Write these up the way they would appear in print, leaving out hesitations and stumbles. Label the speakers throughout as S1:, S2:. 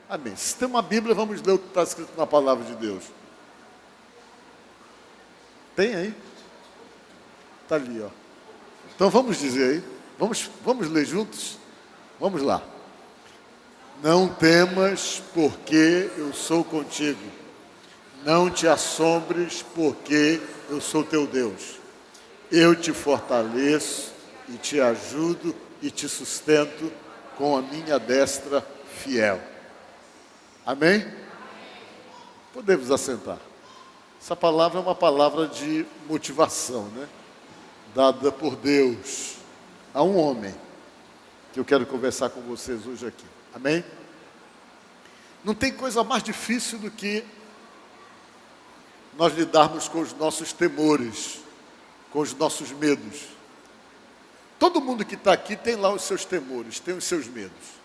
S1: Amém. Se tem uma Bíblia, vamos ler o que está escrito na palavra de Deus. Tem aí? Está ali, ó. Então vamos dizer aí. Vamos ler juntos? Vamos lá. Não temas, porque eu sou contigo. Não te assombres, porque eu sou teu Deus. Eu te fortaleço e te ajudo e te sustento com a minha destra fiel. Amém? Podemos assentar. Essa palavra é uma palavra de motivação, né? Dada por Deus a um homem, que eu quero conversar com vocês hoje aqui. Amém? Não tem coisa mais difícil do que nós lidarmos com os nossos temores, com os nossos medos. Todo mundo que está aqui tem lá os seus temores, tem os seus medos.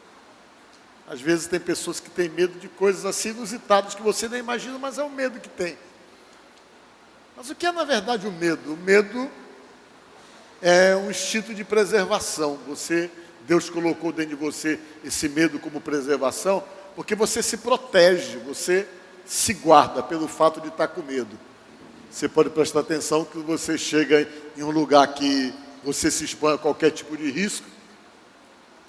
S1: Às vezes tem pessoas que têm medo de coisas assim inusitadas que você nem imagina, mas é o medo que tem. Mas o que é na verdade o medo? O medo é um instinto de preservação. Deus colocou dentro de você esse medo como preservação, porque você se protege, você se guarda pelo fato de estar com medo. Você pode prestar atenção que você chega em um lugar que você se expõe a qualquer tipo de risco.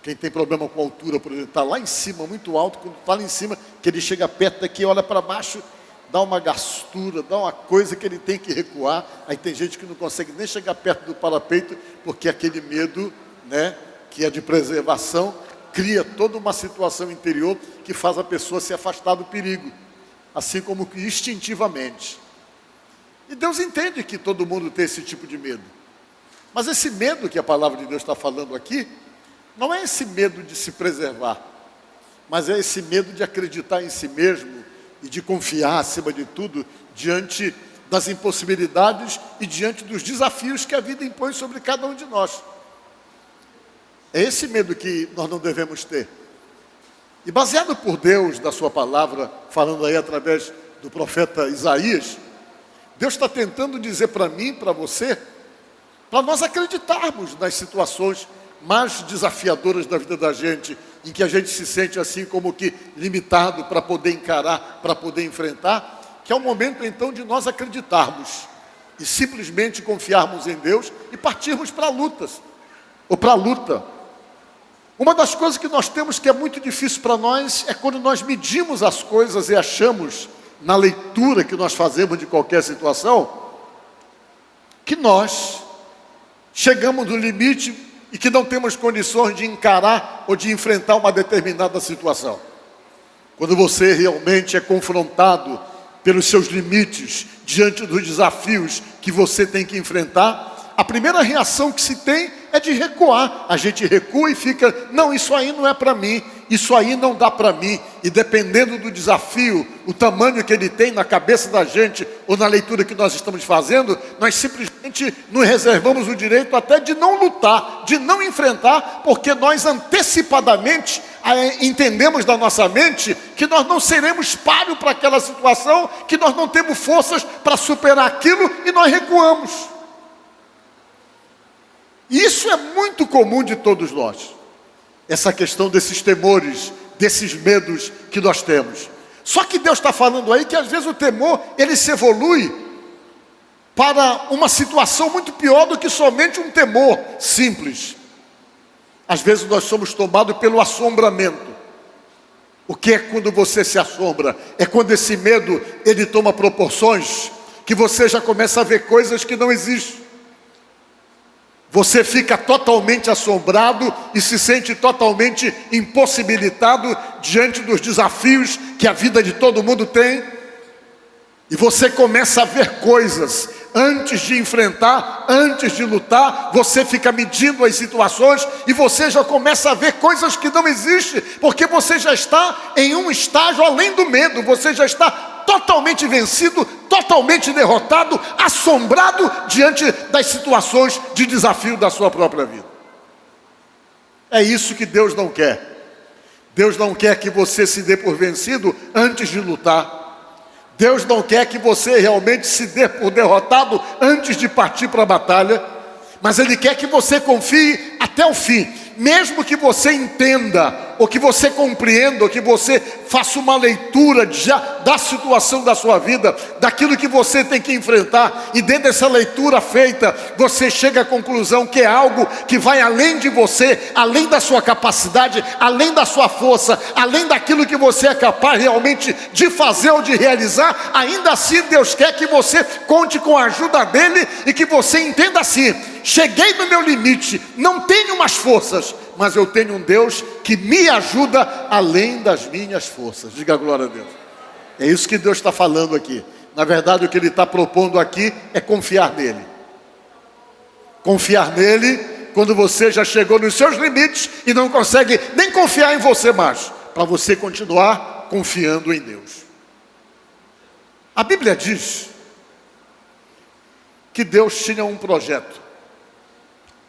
S1: Quem tem problema com altura, por exemplo, está lá em cima, muito alto, quando está lá em cima, que ele chega perto daqui, olha para baixo, dá uma gastura, dá uma coisa que ele tem que recuar. Aí tem gente que não consegue nem chegar perto do parapeito, porque aquele medo, né, que é de preservação, cria toda uma situação interior que faz a pessoa se afastar do perigo, assim como que instintivamente. E Deus entende que todo mundo tem esse tipo de medo. Mas esse medo que a palavra de Deus está falando aqui, não é esse medo de se preservar, mas é esse medo de acreditar em si mesmo e de confiar, acima de tudo, diante das impossibilidades e diante dos desafios que a vida impõe sobre cada um de nós. É esse medo que nós não devemos ter. E baseado por Deus, da sua palavra, falando aí através do profeta Isaías, Deus está tentando dizer para mim, para você, para nós acreditarmos nas situações mais desafiadoras da vida da gente, em que a gente se sente assim como que limitado para poder encarar, para poder enfrentar, que é o momento então de nós acreditarmos e simplesmente confiarmos em Deus e partirmos para lutas, ou para a luta. Uma das coisas que nós temos que é muito difícil para nós é quando nós medimos as coisas e achamos, na leitura que nós fazemos de qualquer situação, que nós chegamos no limite e que não temos condições de encarar ou de enfrentar uma determinada situação. Quando você realmente é confrontado pelos seus limites, diante dos desafios que você tem que enfrentar, a primeira reação que se tem é de recuar. A gente recua e fica, não, isso aí não é para mim, isso aí não dá para mim. E dependendo do desafio, o tamanho que ele tem na cabeça da gente, ou na leitura que nós estamos fazendo, nós simplesmente nos reservamos o direito até de não lutar, de não enfrentar, porque nós antecipadamente entendemos da nossa mente que nós não seremos páreo para aquela situação, que nós não temos forças para superar aquilo e nós recuamos. Isso é muito comum de todos nós. Essa questão desses temores, desses medos que nós temos. Só que Deus está falando aí que às vezes o temor, ele se evolui para uma situação muito pior do que somente um temor simples. Às vezes nós somos tomados pelo assombramento. O que é quando você se assombra? É quando esse medo, ele toma proporções que você já começa a ver coisas que não existem. Você fica totalmente assombrado e se sente totalmente impossibilitado diante dos desafios que a vida de todo mundo tem. E você começa a ver coisas antes de enfrentar, antes de lutar. Você fica medindo as situações e você já começa a ver coisas que não existem, porque você já está em um estágio além do medo. Você já está totalmente vencido, totalmente derrotado, assombrado diante das situações de desafio da sua própria vida. É isso que Deus não quer. Deus não quer que você se dê por vencido antes de lutar. Deus não quer que você realmente se dê por derrotado antes de partir para a batalha. Mas Ele quer que você confie até o fim. Mesmo que você entenda ou que você compreenda, ou que você faça uma leitura da situação da sua vida, daquilo que você tem que enfrentar, e dentro dessa leitura feita, você chega à conclusão que é algo que vai além de você, além da sua capacidade, além da sua força, além daquilo que você é capaz realmente de fazer ou de realizar. Ainda assim Deus quer que você conte com a ajuda dele, e que você entenda assim: cheguei no meu limite, não tenho mais forças, mas eu tenho um Deus que me ajuda além das minhas forças. Diga glória a Deus. É isso que Deus está falando aqui. Na verdade, o que Ele está propondo aqui é confiar nele. Confiar nele quando você já chegou nos seus limites e não consegue nem confiar em você mais, para você continuar confiando em Deus. A Bíblia diz que Deus tinha um projeto.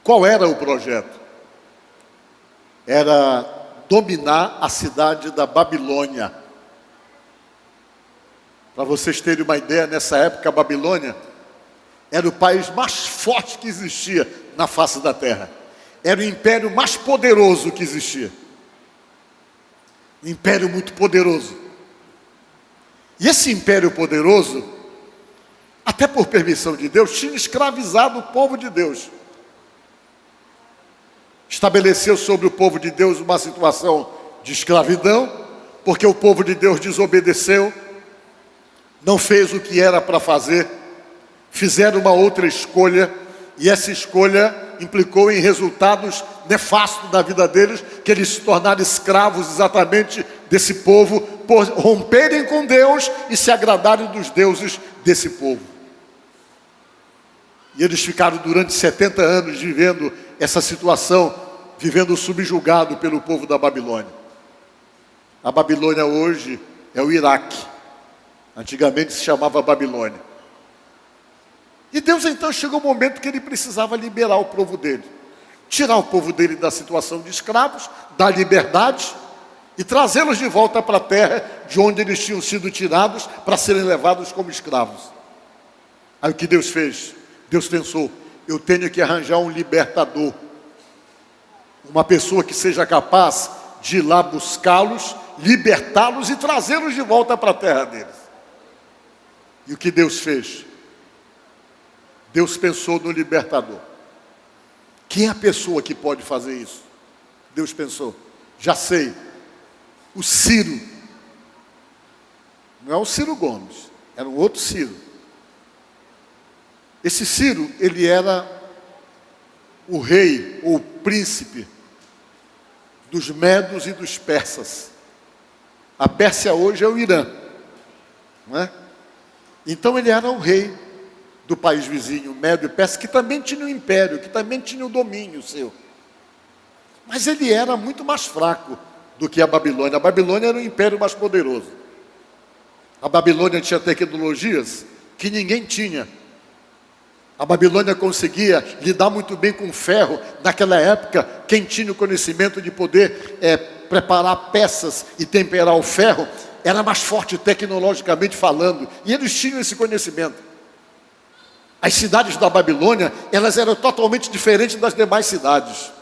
S1: Qual era o projeto? Era dominar a cidade da Babilônia. Para vocês terem uma ideia, nessa época a Babilônia era o país mais forte que existia na face da terra. Era o império mais poderoso que existia. Um império muito poderoso. E esse império poderoso, até por permissão de Deus, tinha escravizado o povo de Deus. Estabeleceu sobre o povo de Deus uma situação de escravidão, porque o povo de Deus desobedeceu, não fez o que era para fazer, fizeram uma outra escolha, e essa escolha implicou em resultados nefastos da vida deles, que eles se tornaram escravos exatamente desse povo, por romperem com Deus e se agradarem dos deuses desse povo. E eles ficaram durante 70 anos vivendo essa situação, vivendo subjugado pelo povo da Babilônia. A Babilônia hoje é o Iraque. Antigamente se chamava Babilônia. E Deus então chegou o momento que Ele precisava liberar o povo dele. Tirar o povo dele da situação de escravos, da liberdade, e trazê-los de volta para a terra de onde eles tinham sido tirados para serem levados como escravos. Aí o que Deus fez? Deus pensou: eu tenho que arranjar um libertador. Uma pessoa que seja capaz de ir lá buscá-los, libertá-los e trazê-los de volta para a terra deles. E o que Deus fez? Deus pensou no libertador. Quem é a pessoa que pode fazer isso? Deus pensou: já sei, o Ciro. Não é o Ciro Gomes, era um outro Ciro. Esse Ciro, ele era o rei ou o príncipe dos medos e dos persas. A Pérsia hoje é o Irã, não é? Então ele era o rei do país vizinho, Medo e Pérsia, que também tinha um império, que também tinha um domínio seu. Mas ele era muito mais fraco do que a Babilônia. A Babilônia era um império mais poderoso. A Babilônia tinha tecnologias que ninguém tinha. A Babilônia conseguia lidar muito bem com ferro. Naquela época, quem tinha o conhecimento de poder preparar peças e temperar o ferro era mais forte tecnologicamente falando. E eles tinham esse conhecimento. As cidades da Babilônia, elas eram totalmente diferentes das demais cidades.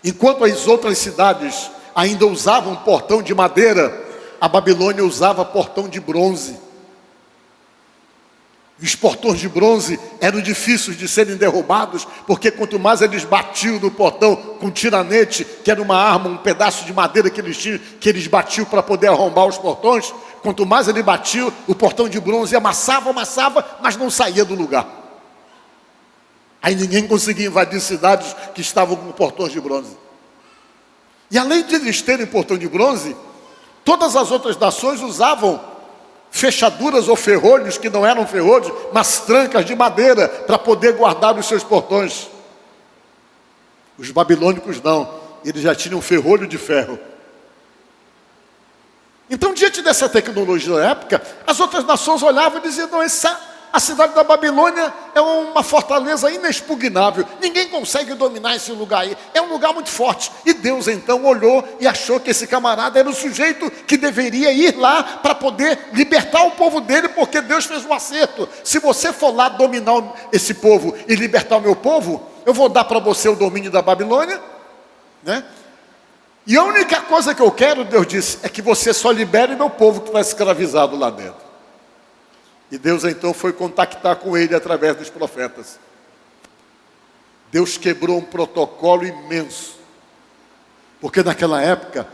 S1: Enquanto as outras cidades ainda usavam portão de madeira, a Babilônia usava portão de bronze. E os portões de bronze eram difíceis de serem derrubados, porque quanto mais eles batiam no portão com tiranete, que era uma arma, um pedaço de madeira que eles tinham, que eles batiam para poder arrombar os portões, quanto mais ele batia, o portão de bronze amassava, mas não saía do lugar. Aí ninguém conseguia invadir cidades que estavam com portões de bronze. E além de eles terem portão de bronze, todas as outras nações usavam fechaduras ou ferrolhos, que não eram ferrolhos, mas trancas de madeira, para poder guardar os seus portões. Os babilônicos não, eles já tinham ferrolho de ferro. Então, diante dessa tecnologia da época, as outras nações olhavam e diziam: não, a cidade da Babilônia é uma fortaleza inexpugnável, ninguém consegue dominar esse lugar aí, é um lugar muito forte. E Deus então olhou e achou que esse camarada era o sujeito que deveria ir lá para poder libertar o povo dele, porque Deus fez um acerto: se você for lá dominar esse povo e libertar o meu povo, eu vou dar para você o domínio da Babilônia, né? E a única coisa que eu quero, Deus disse, é que você só libere meu povo que está escravizado lá dentro. E Deus então foi contactar com ele através dos profetas. Deus quebrou um protocolo imenso. Porque naquela época,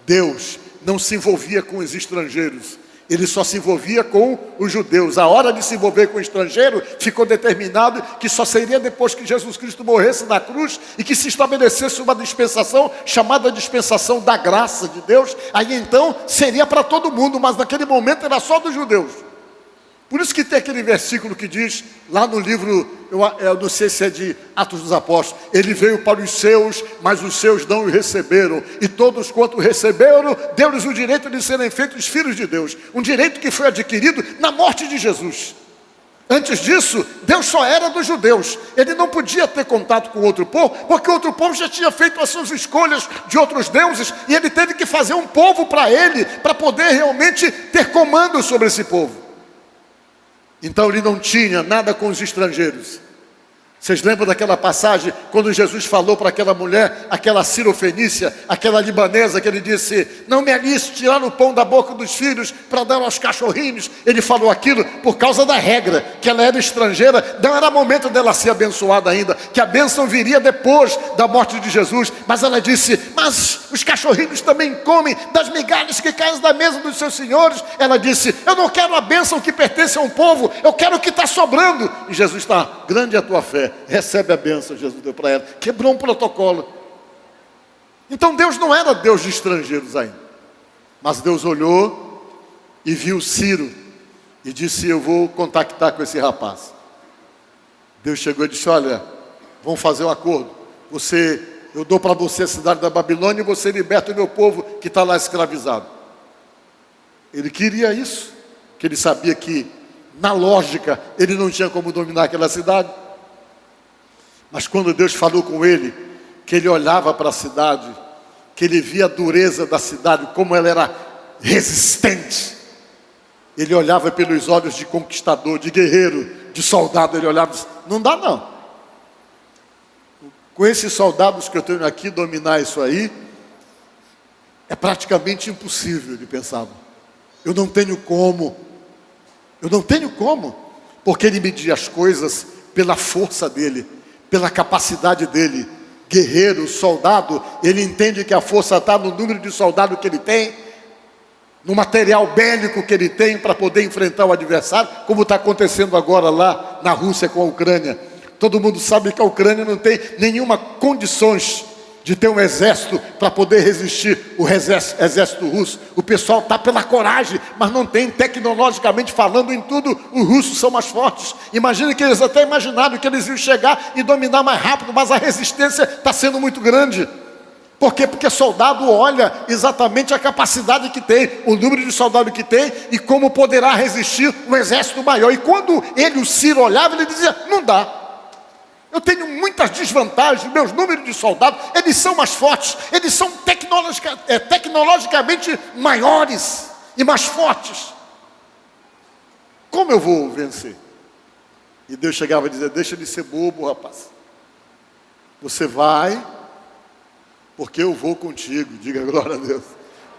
S1: Deus não se envolvia com os estrangeiros. Ele só se envolvia com os judeus. A hora de se envolver com o estrangeiro ficou determinado que só seria depois que Jesus Cristo morresse na cruz e que se estabelecesse uma dispensação chamada dispensação da graça de Deus. Aí então seria para todo mundo, mas naquele momento era só dos judeus. Por isso que tem aquele versículo que diz, lá no livro, eu não sei se é de Atos dos Apóstolos, ele veio para os seus, mas os seus não o receberam. E todos quanto o receberam, deu-lhes o direito de serem feitos filhos de Deus. Um direito que foi adquirido na morte de Jesus. Antes disso, Deus só era dos judeus. Ele não podia ter contato com outro povo, porque outro povo já tinha feito as suas escolhas de outros deuses, e ele teve que fazer um povo para ele, para poder realmente ter comando sobre esse povo. Então ele não tinha nada com os estrangeiros. Vocês lembram daquela passagem, quando Jesus falou para aquela mulher, aquela cirofenícia, aquela libanesa, que ele disse, não me aliste tirar o pão da boca dos filhos para dar aos cachorrinhos. Ele falou aquilo por causa da regra, que ela era estrangeira, não era momento dela ser abençoada ainda, que a bênção viria depois da morte de Jesus. Mas ela disse, mas os cachorrinhos também comem das migalhas que caem da mesa dos seus senhores. Ela disse, eu não quero a bênção que pertence a um povo, eu quero o que está sobrando. E Jesus está, grande é a tua fé. Recebe a bênção, Jesus deu para ela. Quebrou um protocolo. Então Deus não era Deus de estrangeiros ainda. Mas Deus olhou e viu Ciro e disse, eu vou contactar com esse rapaz. Deus chegou e disse, olha, vamos fazer um acordo. Eu dou para você a cidade da Babilônia e você liberta o meu povo que está lá escravizado. Ele queria isso, que ele sabia que, na lógica, ele não tinha como dominar aquela cidade. Mas quando Deus falou com ele, que ele olhava para a cidade, que ele via a dureza da cidade, como ela era resistente, ele olhava pelos olhos de conquistador, de guerreiro, de soldado, ele olhava e disse, não dá não. Com esses soldados que eu tenho aqui, dominar isso aí, é praticamente impossível, ele pensava. Eu não tenho como, porque ele media as coisas pela força dele, pela capacidade dele. Guerreiro, soldado, ele entende que a força está no número de soldados que ele tem, no material bélico que ele tem para poder enfrentar o adversário, como está acontecendo agora lá na Rússia com a Ucrânia. Todo mundo sabe que a Ucrânia não tem nenhuma condições de ter um exército para poder resistir o exército russo. O pessoal está pela coragem, mas não tem, tecnologicamente falando, em tudo, os russos são mais fortes. Imagina que eles até imaginaram que eles iam chegar e dominar mais rápido, mas a resistência está sendo muito grande. Por quê? Porque soldado olha exatamente a capacidade que tem, o número de soldados que tem e como poderá resistir um exército maior. E quando ele, o Ciro, olhava, ele dizia, não dá. Eu tenho muitas desvantagens, meus números de soldados, eles são mais fortes, eles são tecnologicamente maiores e mais fortes. Como eu vou vencer? E Deus chegava a dizer, deixa de ser bobo, rapaz. Você vai, porque eu vou contigo, diga glória a Deus.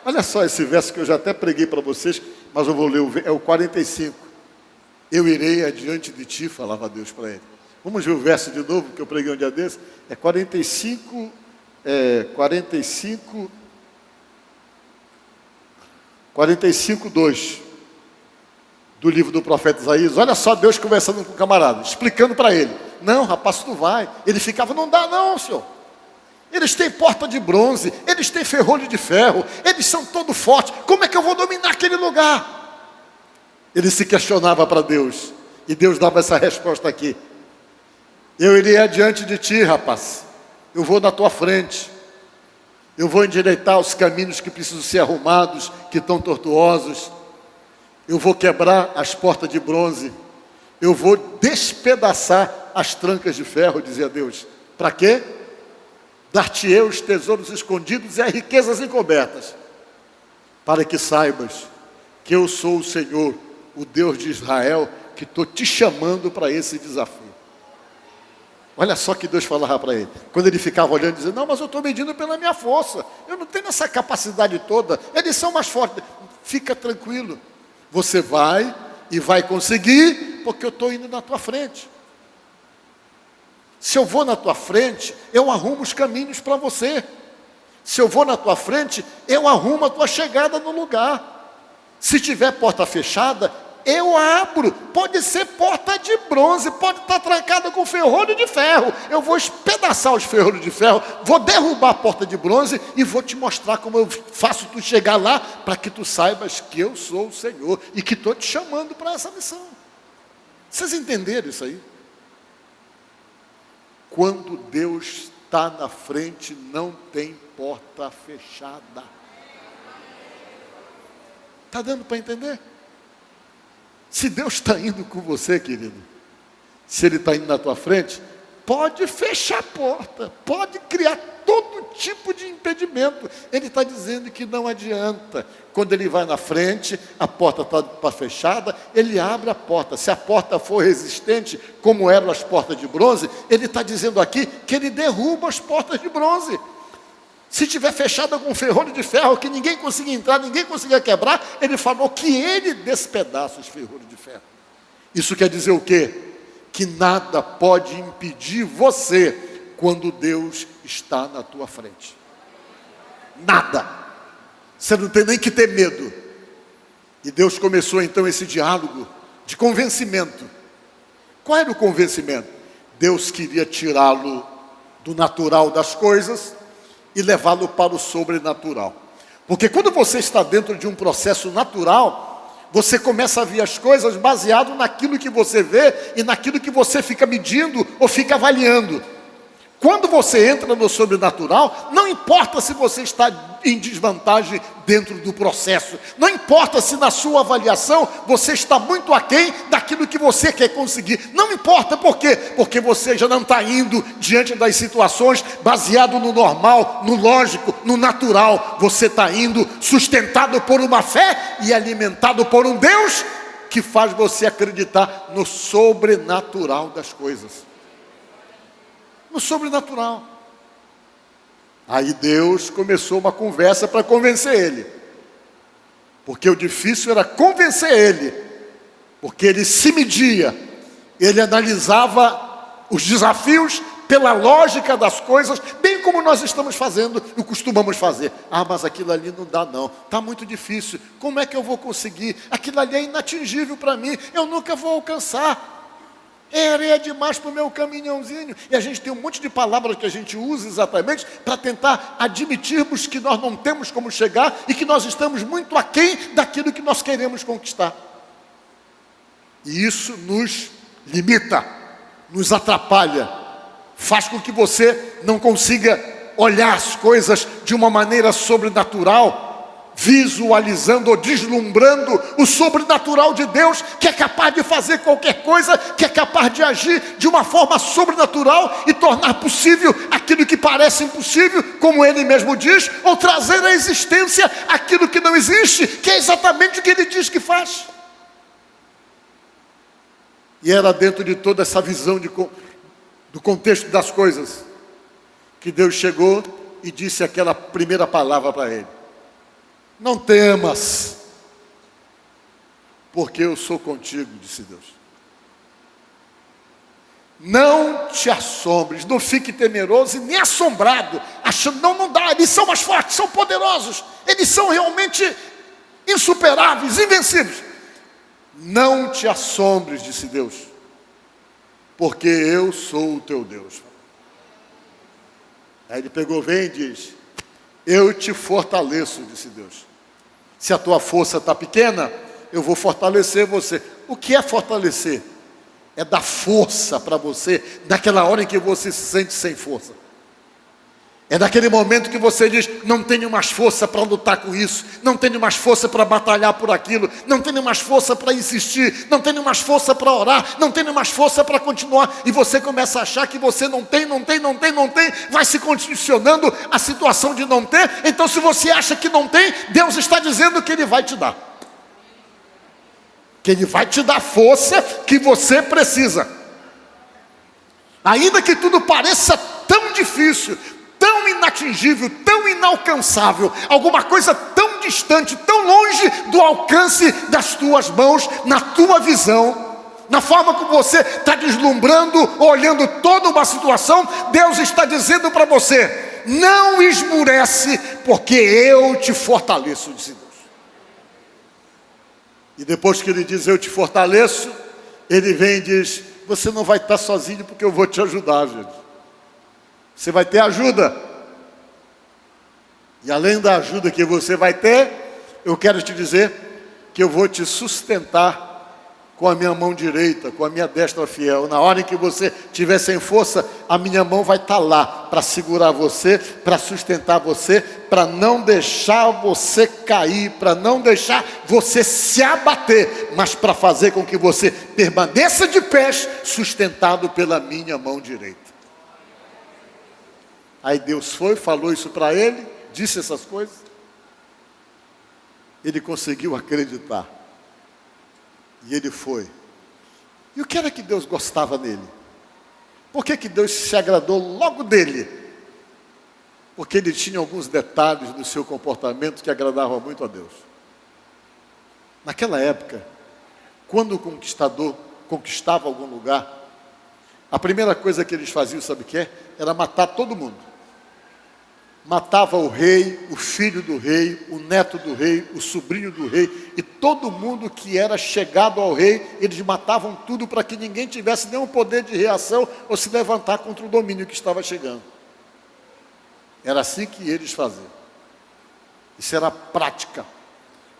S1: Olha só esse verso que eu já até preguei para vocês, mas eu vou ler, é o 45. Eu irei adiante de ti, falava Deus para ele. Vamos ver o verso de novo, que eu preguei um dia desse. É 45, 2, do livro do profeta Isaías. Olha só Deus conversando com o camarada, explicando para ele. Não, rapaz, tu vai. Ele ficava, não dá não, senhor. Eles têm porta de bronze, eles têm ferrolho de ferro, eles são todos fortes. Como é que eu vou dominar aquele lugar? Ele se questionava para Deus. E Deus dava essa resposta aqui. Eu irei adiante de ti, rapaz. Eu vou na tua frente. Eu vou endireitar os caminhos que precisam ser arrumados, que estão tortuosos. Eu vou quebrar as portas de bronze. Eu vou despedaçar as trancas de ferro, dizia Deus. Para quê? Dar-te-ei os tesouros escondidos e as riquezas encobertas. Para que saibas que eu sou o Senhor, o Deus de Israel, que estou te chamando para esse desafio. Olha só que Deus falava para ele. Quando ele ficava olhando, dizendo, não, mas eu estou medindo pela minha força. Eu não tenho essa capacidade toda. Eles são mais fortes. Fica tranquilo. Você vai e vai conseguir, porque eu estou indo na tua frente. Se eu vou na tua frente, eu arrumo os caminhos para você. Se eu vou na tua frente, eu arrumo a tua chegada no lugar. Se tiver porta fechada, eu abro. Pode ser porta de bronze, pode estar trancada com ferrolho de ferro. Eu vou espedaçar os ferrolhos de ferro, vou derrubar a porta de bronze e vou te mostrar como eu faço tu chegar lá, para que tu saibas que eu sou o Senhor e que estou te chamando para essa missão. Vocês entenderam isso aí? Quando Deus está na frente, não tem porta fechada. Está dando para entender? Se Deus está indo com você, querido, se Ele está indo na tua frente, pode fechar a porta, pode criar todo tipo de impedimento. Ele está dizendo que não adianta. Quando Ele vai na frente, a porta está fechada, Ele abre a porta. Se a porta for resistente, como eram as portas de bronze, Ele está dizendo aqui que Ele derruba as portas de bronze. Se tiver fechada com ferrolho de ferro, que ninguém consiga entrar, ninguém consiga quebrar, Ele falou que Ele despedaça os ferrolhos de ferro. Isso quer dizer o quê? Que nada pode impedir você quando Deus está na tua frente. Nada. Você não tem nem que ter medo. E Deus começou então esse diálogo de convencimento. Qual era o convencimento? Deus queria tirá-lo do natural das coisas e levá-lo para o sobrenatural. Porque quando você está dentro de um processo natural, você começa a ver as coisas baseado naquilo que você vê e naquilo que você fica medindo ou fica avaliando. Quando você entra no sobrenatural, não importa se você está em desvantagem dentro do processo. Não importa se na sua avaliação você está muito aquém daquilo que você quer conseguir. Não importa por quê? Porque você já não está indo diante das situações baseado no normal, no lógico, no natural. Você está indo sustentado por uma fé e alimentado por um Deus que faz você acreditar no sobrenatural das coisas. No sobrenatural. Aí Deus começou uma conversa para convencer ele. Porque o difícil era convencer ele. Porque ele se media. Ele analisava os desafios pela lógica das coisas, bem como nós estamos fazendo e costumamos fazer. Ah, mas aquilo ali não dá não. Está muito difícil. Como é que eu vou conseguir? Aquilo ali é inatingível para mim. Eu nunca vou alcançar. É areia demais para o meu caminhãozinho. E a gente tem um monte de palavras que a gente usa exatamente para tentar admitirmos que nós não temos como chegar e que nós estamos muito aquém daquilo que nós queremos conquistar. E isso nos limita, nos atrapalha, faz com que você não consiga olhar as coisas de uma maneira sobrenatural, visualizando ou deslumbrando o sobrenatural de Deus, que é capaz de fazer qualquer coisa, que é capaz de agir de uma forma sobrenatural e tornar possível aquilo que parece impossível, como Ele mesmo diz, ou trazer à existência aquilo que não existe, que é exatamente o que Ele diz que faz. E era dentro de toda essa visão do contexto das coisas que Deus chegou e disse aquela primeira palavra para ele: não temas, porque eu sou contigo, disse Deus. Não te assombres, não fique temeroso e nem assombrado, achando, não dá, eles são mais fortes, são poderosos, eles são realmente insuperáveis, invencíveis. Não te assombres, disse Deus, porque eu sou o teu Deus. Aí ele pegou, vem e diz: eu te fortaleço, disse Deus. Se a tua força está pequena, eu vou fortalecer você. O que é fortalecer? É dar força para você naquela hora em que você se sente sem força. É naquele momento que você diz: não tenho mais força para lutar com isso, não tenho mais força para batalhar por aquilo, não tenho mais força para insistir, não tenho mais força para orar, não tenho mais força para continuar. E você começa a achar que você não tem, vai se condicionando a situação de não ter. Então, se você acha que não tem, Deus está dizendo que Ele vai te dar. Que Ele vai te dar a força que você precisa. Ainda que tudo pareça tão difícil, tão inatingível, tão inalcançável, alguma coisa tão distante, tão longe do alcance das tuas mãos, na tua visão, na forma como você está deslumbrando, olhando toda uma situação, Deus está dizendo para você: não esmurece, porque eu te fortaleço, disse Deus. E depois que ele diz eu te fortaleço, ele vem e diz: você não vai estar sozinho, porque eu vou te ajudar, gente. Você vai ter ajuda. E além da ajuda que você vai ter, eu quero te dizer que eu vou te sustentar com a minha mão direita, com a minha destra fiel. Na hora em que você estiver sem força, a minha mão vai estar lá para segurar você, para sustentar você, para não deixar você cair, para não deixar você se abater, mas para fazer com que você permaneça de pés, sustentado pela minha mão direita. Aí Deus foi, falou isso para ele, disse essas coisas. Ele conseguiu acreditar. E ele foi. E o que era que Deus gostava nele? Por que Deus se agradou logo dele? Porque ele tinha alguns detalhes do seu comportamento que agradavam muito a Deus. Naquela época, quando o conquistador conquistava algum lugar, a primeira coisa que eles faziam, sabe o que é? Era matar todo mundo. Matava o rei, o filho do rei, o neto do rei, o sobrinho do rei, e todo mundo que era chegado ao rei, eles matavam tudo para que ninguém tivesse nenhum poder de reação ou se levantar contra o domínio que estava chegando. Era assim que eles faziam. Isso era prática.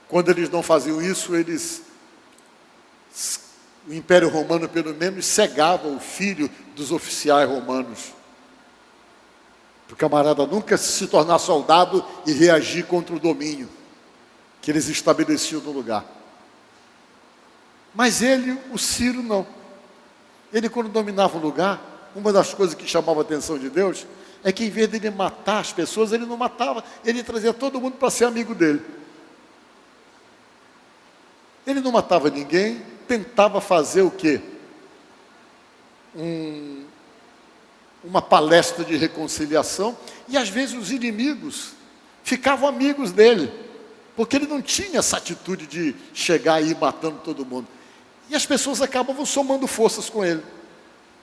S1: Quando eles não faziam isso, o Império Romano, pelo menos, cegava o filho dos oficiais romanos. O camarada nunca se tornar soldado e reagir contra o domínio que eles estabeleciam no lugar. Mas ele, o Ciro, não. Ele, quando dominava o lugar, uma das coisas que chamava a atenção de Deus é que, em vez de ele matar as pessoas, ele não matava, ele trazia todo mundo para ser amigo dele. Ele não matava ninguém, tentava fazer o quê? Uma palestra de reconciliação, e às vezes os inimigos ficavam amigos dele, porque ele não tinha essa atitude de chegar aí matando todo mundo. E as pessoas acabavam somando forças com ele.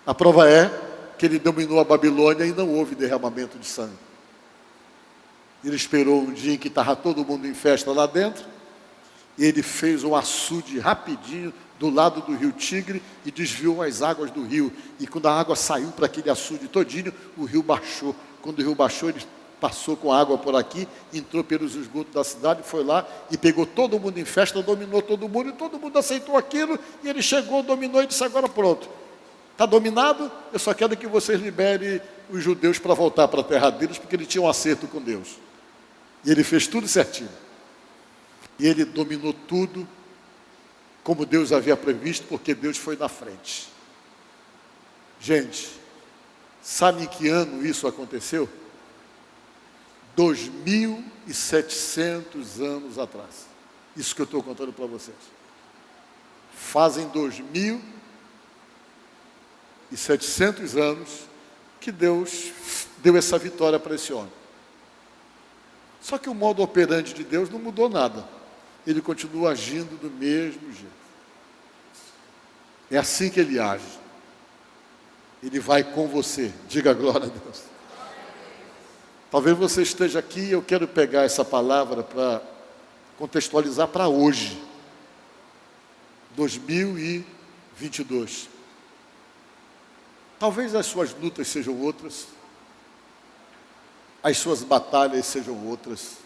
S1: A prova é que ele dominou a Babilônia e não houve derramamento de sangue. Ele esperou um dia em que estava todo mundo em festa lá dentro, e ele fez um açude rapidinho do lado do rio Tigre e desviou as águas do rio. E quando a água saiu para aquele açude todinho, o rio baixou. Quando o rio baixou, ele passou com a água por aqui, entrou pelos esgotos da cidade, foi lá e pegou todo mundo em festa, dominou todo mundo, e todo mundo aceitou aquilo, e ele chegou, dominou e disse: agora pronto, está dominado, eu só quero que vocês liberem os judeus para voltar para a terra deles, porque ele tinha um acerto com Deus. E ele fez tudo certinho. E ele dominou tudo, como Deus havia previsto, porque Deus foi na frente. Gente, sabe em que ano isso aconteceu? 2.700 anos atrás. Isso que eu estou contando para vocês. Fazem 2.700 anos que Deus deu essa vitória para esse homem. Só que o modo operante de Deus não mudou nada. Ele continua agindo do mesmo jeito. É assim que ele age. Ele vai com você. Diga glória a Deus. Talvez você esteja aqui e eu quero pegar essa palavra para contextualizar para hoje. 2022. Talvez as suas lutas sejam outras. As suas batalhas sejam outras.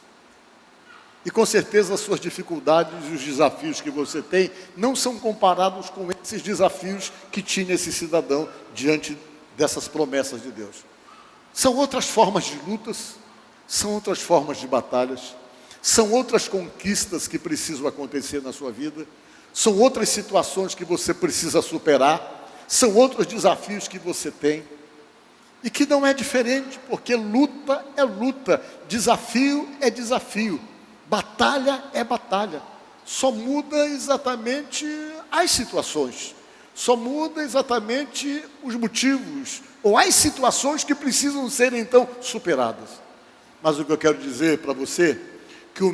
S1: E com certeza as suas dificuldades e os desafios que você tem não são comparados com esses desafios que tinha esse cidadão diante dessas promessas de Deus. São outras formas de lutas, são outras formas de batalhas, são outras conquistas que precisam acontecer na sua vida, são outras situações que você precisa superar, são outros desafios que você tem. E que não é diferente, porque luta é luta, desafio é desafio. Batalha é batalha, só muda exatamente as situações. Só muda exatamente os motivos ou as situações que precisam ser então superadas. Mas o que eu quero dizer para você, que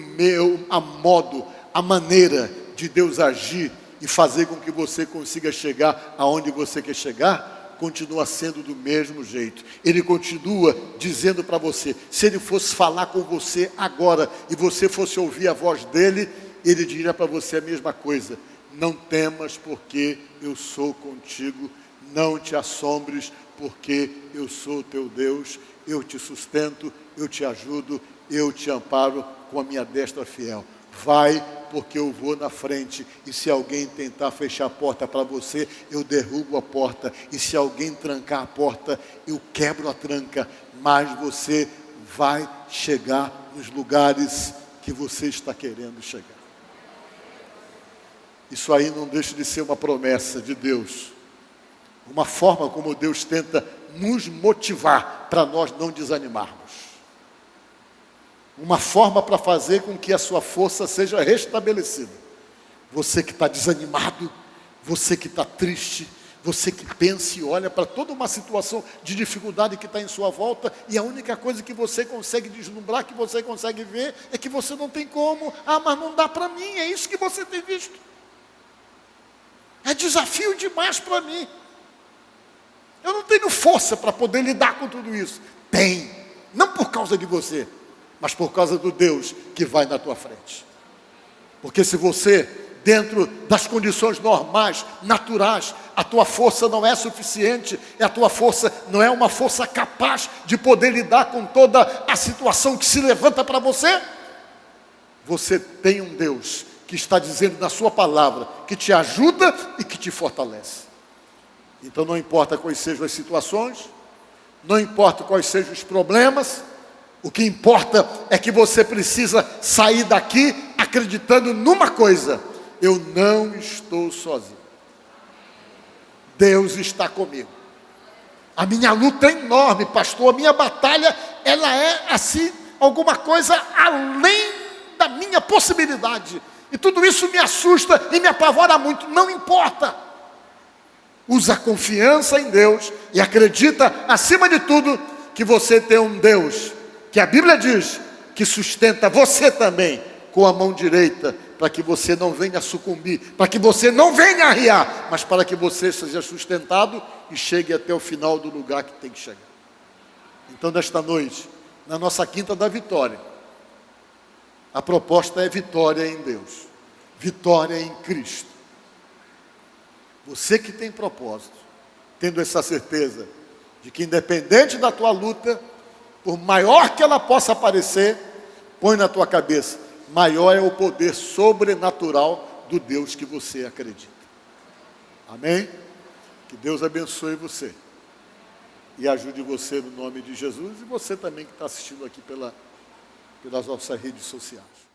S1: a maneira de Deus agir e fazer com que você consiga chegar aonde você quer chegar, continua sendo do mesmo jeito. Ele continua dizendo para você, se ele fosse falar com você agora e você fosse ouvir a voz dele, ele diria para você a mesma coisa: não temas, porque eu sou contigo, não te assombres, porque eu sou teu Deus, eu te sustento, eu te ajudo, eu te amparo com a minha destra fiel. Vai, porque eu vou na frente, e se alguém tentar fechar a porta para você, eu derrubo a porta, e se alguém trancar a porta, eu quebro a tranca, mas você vai chegar nos lugares que você está querendo chegar. Isso aí não deixa de ser uma promessa de Deus, uma forma como Deus tenta nos motivar para nós não desanimarmos. Uma forma para fazer com que a sua força seja restabelecida. Você que está desanimado, você que está triste, você que pensa e olha para toda uma situação de dificuldade que está em sua volta, e a única coisa que você consegue deslumbrar, que você consegue ver, é que você não tem como. Mas não dá para mim, é isso que você tem visto. É desafio demais para mim. Eu não tenho força para poder lidar com tudo isso. Tem, não por causa de você, mas por causa do Deus que vai na tua frente. Porque se você, dentro das condições normais, naturais, a tua força não é suficiente, a tua força não é uma força capaz de poder lidar com toda a situação que se levanta para você, você tem um Deus que está dizendo na sua palavra, que te ajuda e que te fortalece. Então não importa quais sejam as situações, não importa quais sejam os problemas, o que importa é que você precisa sair daqui acreditando numa coisa: eu não estou sozinho. Deus está comigo. A minha luta é enorme, pastor. A minha batalha, ela é assim, alguma coisa além da minha possibilidade. E tudo isso me assusta e me apavora muito. Não importa. Usa confiança em Deus e acredita, acima de tudo, que você tem um Deus que a Bíblia diz que sustenta você também com a mão direita, para que você não venha sucumbir, para que você não venha arriar, mas para que você seja sustentado e chegue até o final do lugar que tem que chegar. Então, nesta noite, na nossa quinta da vitória, a proposta é vitória em Deus, vitória em Cristo. Você que tem propósito, tendo essa certeza de que independente da tua luta, por maior que ela possa parecer, põe na tua cabeça: maior é o poder sobrenatural do Deus que você acredita. Amém? Que Deus abençoe você e ajude você no nome de Jesus, e você também que está assistindo aqui pelas nossas redes sociais.